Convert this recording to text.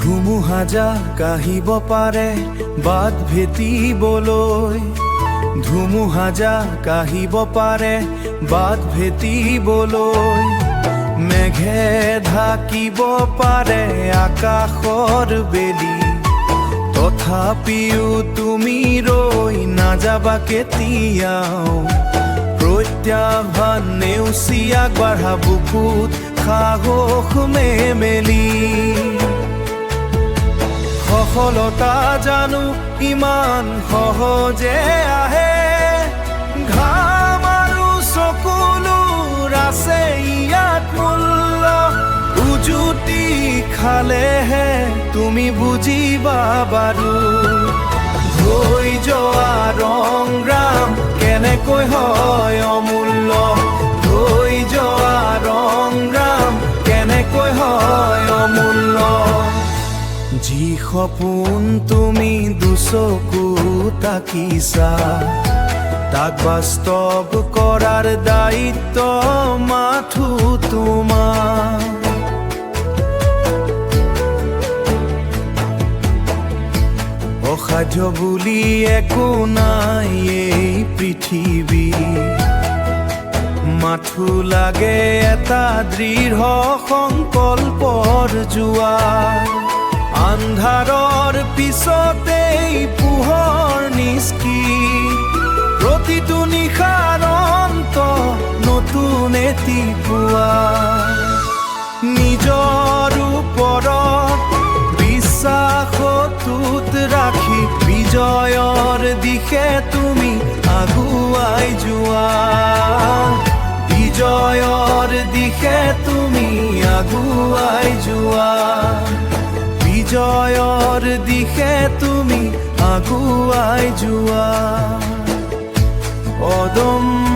ধুমুহাজা কাহিব পাৰে বাট ভেটিবলৈ, ধুমুহাজা কাহিব পাৰে বাট ভেটিবলৈ, মেঘে ঢাকিব পাৰে আকাশৰ বেলি, তথাপিও তুমি ৰৈ নাযাবা কেতিয়াও। প্ৰত্যাহ্বান নেওচি আগবাঢ়া বুকুত সাহস মেলি, সফলতা জানো ইমান সহজে আহে, ঘাম আৰু চকুলোৰ আছে ইয়াত মূল্য, উজুতি খালেহে তুমি বুজিবা বাৰু। ধৈৰ্য সংগ্ৰাম কেনেকৈ হয় অমূল্য, ধৈৰ্য সংগ্ৰাম কেনেকৈ হয় অমূল্য। যি সপোন তুমি দুচকু তাকিছা, তাক বাস্তৱ কৰাৰ দায়িত্ব মাথো তোমাৰ। অসাধ্য বুলি একো নাই এই পৃথিৱী, মাথো লাগে এটা দৃঢ় সংকল্পৰ জোৱাৰ। আন্ধাৰৰ পিছতেই পোহৰ নিষ্কিত, প্ৰতিটো নিশাৰ অন্ত নতুন এটি পুৱা। নিজৰ ওপৰত বিশ্বাস অটুট ৰাখি বিজয়ৰ দিশে তুমি আগুৱাই যোৱা, বিজয়ৰ দিশে তুমি আগুৱাই যোৱা, বিজয়ৰ দিশে তুমি আগুৱাই যোৱা। অদম্য